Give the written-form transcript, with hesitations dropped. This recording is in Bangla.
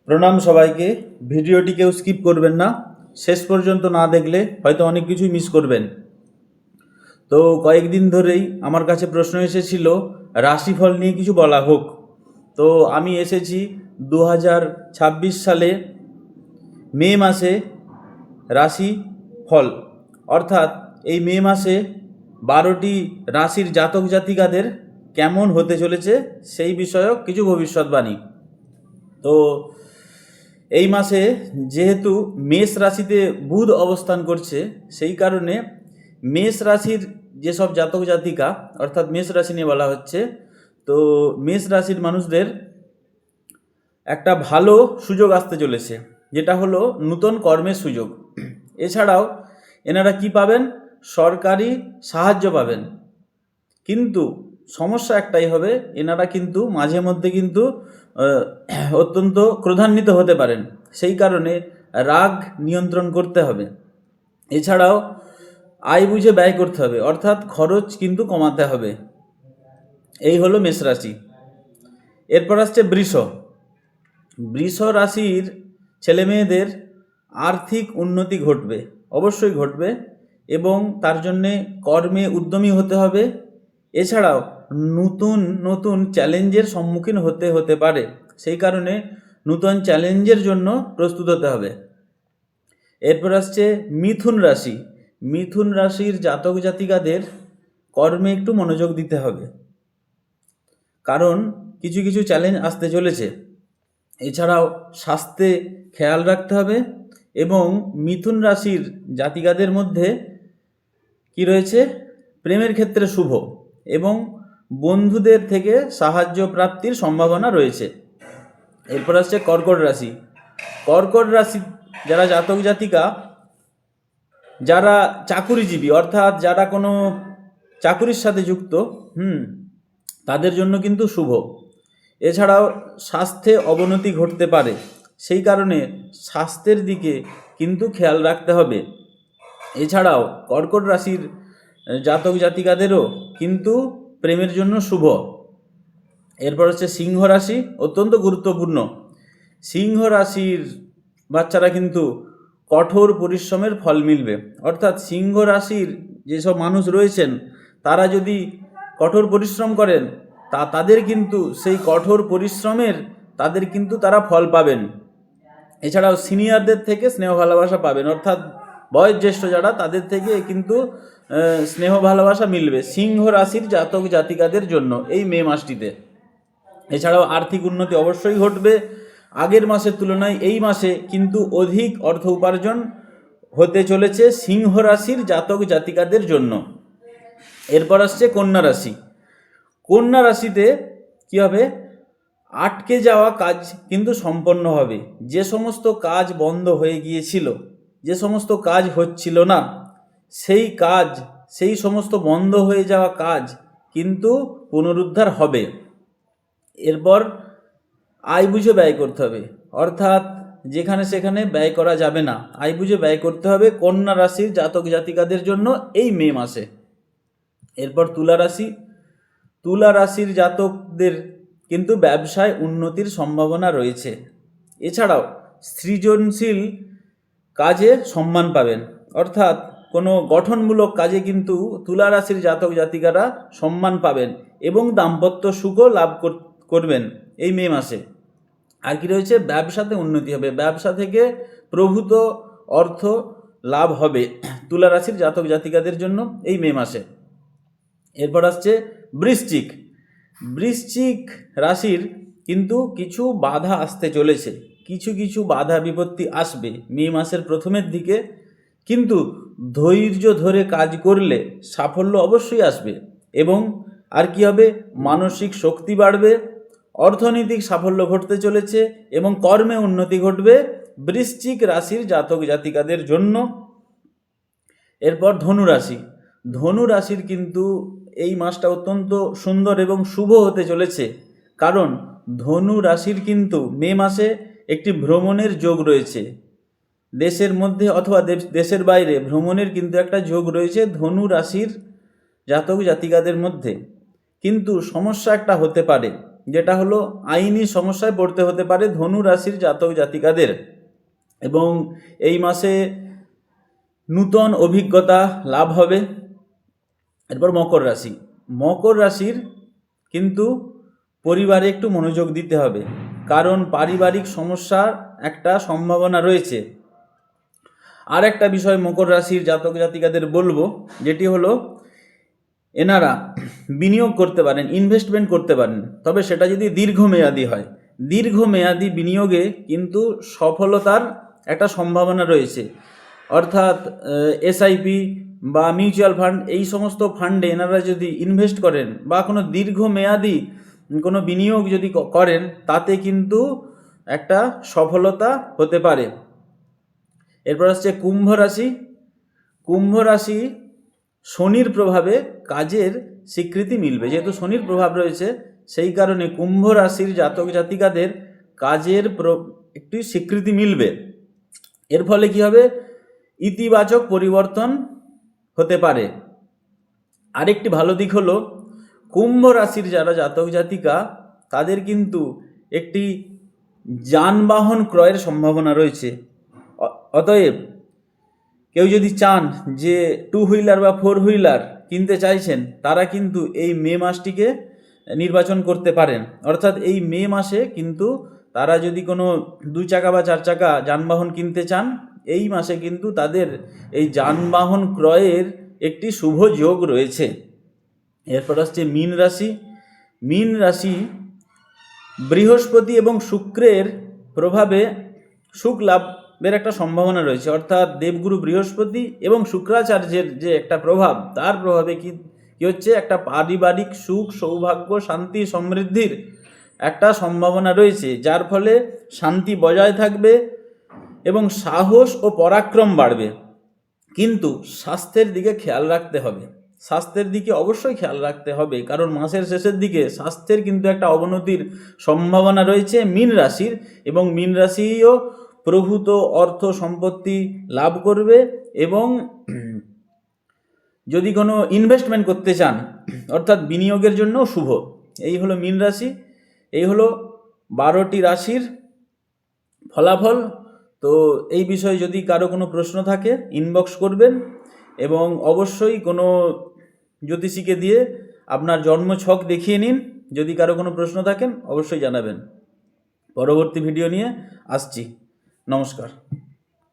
প্রণাম সবাইকে। ভিডিওটি কেউ স্কিপ করবেন না, শেষ পর্যন্ত না দেখলে হয়তো অনেক কিছুই মিস করবেন। তো কয়েকদিন ধরেই আমার কাছে প্রশ্ন এসেছিল রাশিফল নিয়ে কিছু বলা হোক। তো আমি এসেছি 2026 সালে মে মাসে রাশি ফল, অর্থাৎ এই মে মাসে 12টি রাশির জাতক জাতিকাদের কেমন হতে চলেছে সেই বিষয়ক কিছু ভবিষ্যৎবাণী। তো এই মাসে যেহেতু মেষ রাশিতে বুধ অবস্থান করছে, সেই কারণে মেষ রাশির যেসব জাতক জাতিকা, অর্থাৎ মেষ রাশি নিয়ে বলা হচ্ছে, তো মেষ রাশির মানুষদের একটা ভালো সুযোগ আসতে চলেছে, যেটা হলো নূতন কর্মের সুযোগ। এছাড়াও এনারা কি পাবেন? সরকারি সাহায্য পাবেন। কিন্তু সমস্যা একটাই হবে, এনারা কিন্তু মাঝে মধ্যে কিন্তু অত্যন্ত ক্রোধান্বিত হতে পারেন, সেই কারণে রাগ নিয়ন্ত্রণ করতে হবে। এছাড়াও আয় বুঝে ব্যয় করতে হবে, অর্থাৎ খরচ কিন্তু কমাতে হবে। এই হলো মেষ রাশি। এরপর আসছে বৃষ। বৃষ রাশির ছেলে মেয়েদের আর্থিক উন্নতি ঘটবে, অবশ্যই ঘটবে, এবং তার জন্যে কর্মে উদ্যমী হতে হবে। এছাড়াও নতুন নতুন চ্যালেঞ্জের সম্মুখীন হতে পারে, সেই কারণে নতুন চ্যালেঞ্জের জন্য প্রস্তুত হতে হবে। এরপর আসছে মিথুন রাশি। মিথুন রাশির জাতক জাতিকাদের কর্মে একটু মনোযোগ দিতে হবে, কারণ কিছু কিছু চ্যালেঞ্জ আসতে চলেছে। এছাড়াও স্বাস্থ্যে খেয়াল রাখতে হবে, এবং মিথুন রাশির জাতিকাদের মধ্যে কি রয়েছে? প্রেমের ক্ষেত্রে শুভ, এবং বন্ধুদের থেকে সাহায্য প্রাপ্তির সম্ভাবনা রয়েছে। এরপর আসছে কর্কট রাশি। কর্কট রাশি যারা জাতক জাতিকা, যারা চাকুরিজীবী, অর্থাৎ যারা কোনো চাকুরির সাথে যুক্ত, তাদের জন্য কিন্তু শুভ। এছাড়াও স্বাস্থ্যে অবনতি ঘটতে পারে, সেই কারণে স্বাস্থ্যের দিকে কিন্তু খেয়াল রাখতে হবে। এছাড়াও কর্কট রাশির জাতক জাতিকাদেরও কিন্তু প্রেমের জন্য শুভ। এরপর হচ্ছে সিংহ রাশি, অত্যন্ত গুরুত্বপূর্ণ। সিংহ রাশির বাচ্চারা কিন্তু কঠোর পরিশ্রমের ফল মিলবে, অর্থাৎ সিংহ রাশির যেসব মানুষ রয়েছেন তারা যদি কঠোর পরিশ্রম করেন, তাদের কিন্তু সেই কঠোর পরিশ্রমের তারা ফল পাবেন। এছাড়াও সিনিয়রদের থেকে স্নেহ ভালোবাসা পাবেন, অর্থাৎ বয়োজ্যেষ্ঠ যারা, তাদের থেকে কিন্তু স্নেহ ভালোবাসা মিলবে সিংহ রাশির জাতক জাতিকাদের জন্য এই মে মাসটিতে। এছাড়াও আর্থিক উন্নতি অবশ্যই ঘটবে। আগের মাসের তুলনায় এই মাসে কিন্তু অধিক অর্থ উপার্জন হতে চলেছে সিংহ রাশির জাতক জাতিকাদের জন্য। এরপর আসছে কন্যা রাশি। কন্যা রাশিতে কী হবে? আটকে যাওয়া কাজ কিন্তু সম্পন্ন হবে। যে সমস্ত কাজ বন্ধ হয়ে গিয়েছিল, যে সমস্ত কাজ হচ্ছিল না, সেই সমস্ত বন্ধ হয়ে যাওয়া কাজ কিন্তু পুনরুদ্ধার হবে। এরপর আয় বুঝে ব্যয় করতে হবে, অর্থাৎ যেখানে সেখানে ব্যয় করা যাবে না, আয় বুঝে ব্যয় করতে হবে কন্যা রাশির জাতক জাতিকাদের জন্য এই মে মাসে। এরপর তুলা রাশি। তুলা রাশির জাতকদের কিন্তু ব্যবসায় উন্নতির সম্ভাবনা রয়েছে। এছাড়াও সৃজনশীল কাজে সম্মান পাবেন, অর্থাৎ কোনো গঠনমূলক কাজে কিন্তু তুলা রাশির জাতক জাতিকারা সম্মান পাবেন, এবং দাম্পত্য সুখও লাভ করবেন এই মে মাসে। আর কি রয়েছে? ব্যবসাতে উন্নতি হবে, ব্যবসা থেকে প্রভূত অর্থ লাভ হবে তুলা রাশির জাতক জাতিকাদের জন্য এই মে মাসে। এরপর আসছে বৃশ্চিক। বৃশ্চিক রাশির কিন্তু কিছু বাধা আসতে চলেছে, কিছু বাধা বিপত্তি আসবে মে মাসের প্রথমের দিকে, কিন্তু ধৈর্য ধরে কাজ করলে সাফল্য অবশ্যই আসবে। এবং আর কি হবে? মানসিক শক্তি বাড়বে, অর্থনৈতিক সাফল্য ঘটতে চলেছে, এবং কর্মে উন্নতি ঘটবে বৃশ্চিক রাশির জাতক জাতিকাদের জন্য। এরপর ধনু রাশি। ধনু রাশির কিন্তু এই মাসটা অত্যন্ত সুন্দর এবং শুভ হতে চলেছে, কারণ ধনু রাশির কিন্তু মে মাসে একটি ভ্রমণের যোগ রয়েছে। দেশের মধ্যে অথবা দেশের বাইরে ভ্রমণের কিন্তু একটা যোগ রয়েছে ধনু রাশির জাতক জাতিকাদের মধ্যে। কিন্তু সমস্যা একটা হতে পারে, যেটা হলো আইনি সমস্যায় পড়তে হতে পারে ধনু রাশির জাতক জাতিকাদের। এবং এই মাসে নূতন অভিজ্ঞতা লাভ হবে। এরপর মকর রাশি। মকর রাশির কিন্তু পরিবারে একটু মনোযোগ দিতে হবে, কারণ পারিবারিক সমস্যার একটা সম্ভাবনা রয়েছে। আর একটা বিষয় মকর রাশির জাতক জাতিকাদের বলবো, যেটি হলো এনারা বিনিয়োগ করতে পারেন, ইনভেস্টমেন্ট করতে পারেন, তবে সেটা যদি দীর্ঘমেয়াদী হয়। দীর্ঘমেয়াদী বিনিয়োগে কিন্তু সফলতার একটা সম্ভাবনা রয়েছে। অর্থাৎ এসআইপি বা মিউচুয়াল ফান্ড, এই সমস্ত ফান্ডে এনারা যদি ইনভেস্ট করেন বা কোনো দীর্ঘমেয়াদী কোনো বিনিয়োগ যদি করেন, তাতে কিন্তু একটা সফলতা হতে পারে। এরপর আসছে কুম্ভ রাশি। কুম্ভ রাশি শনির প্রভাবে কাজের স্বীকৃতি মিলবে। যেহেতু শনির প্রভাব রয়েছে, সেই কারণে কুম্ভ রাশির জাতক জাতিকাদের কাজের একটি স্বীকৃতি মিলবে। এর ফলে কি হবে? ইতিবাচক পরিবর্তন হতে পারে। আরেকটি ভালো দিক হলো কুম্ভ রাশির যারা জাতক জাতিকা, তাদের কিন্তু একটি যানবাহন ক্রয়ের সম্ভাবনা রয়েছে। অতএব কেউ যদি চান যে 2 হুইলার বা 4 হুইলার কিনতে চাইছেন, তারা কিন্তু এই মে মাসটিকে নির্বাচন করতে পারেন। অর্থাৎ এই মে মাসে কিন্তু তারা যদি কোনো 2 চাকা বা 4 চাকা যানবাহন কিনতে চান, এই মাসে কিন্তু তাদের এই যানবাহন ক্রয়ের একটি শুভ যোগ রয়েছে। এরপর আসছে মীন রাশি। মীন রাশি বৃহস্পতি এবং শুক্রের প্রভাবে সুখ লাভের একটা সম্ভাবনা রয়েছে। অর্থাৎ দেবগুরু বৃহস্পতি এবং শুক্রাচার্যের যে একটা প্রভাব, তার প্রভাবে কি হচ্ছে? একটা পারিবারিক সুখ, সৌভাগ্য, শান্তি, সমৃদ্ধির একটা সম্ভাবনা রয়েছে, যার ফলে শান্তি বজায় থাকবে এবং সাহস ও পরাক্রম বাড়বে। কিন্তু স্বাস্থ্যের দিকে খেয়াল রাখতে হবে। স্বাস্থ্যের দিকে অবশ্যই খেয়াল রাখতে হবে, কারণ মাসের শেষের দিকে স্বাস্থ্যের কিন্তু একটা অবনতির সম্ভাবনা রয়েছে মীন রাশির। এবং মীন রাশিও প্রভূত অর্থ সম্পত্তি লাভ করবে। এবং যদি কোনো ইনভেস্টমেন্ট করতে চান, অর্থাৎ বিনিয়োগের জন্য শুভ। এই হলো মীন রাশি। এই হলো 12টি রাশির ফলাফল। তো এই বিষয়ে যদি কারো কোনো প্রশ্ন থাকে, ইনবক্স করবেন এবং অবশ্যই কোনো জ্যোতিষীকে দিয়ে আপনার জন্মছক দেখিয়ে নিন। যদি কারো কোনো প্রশ্ন থাকেন অবশ্যই জানাবেন। পরবর্তী ভিডিও নিয়ে আসছি। নমস্কার।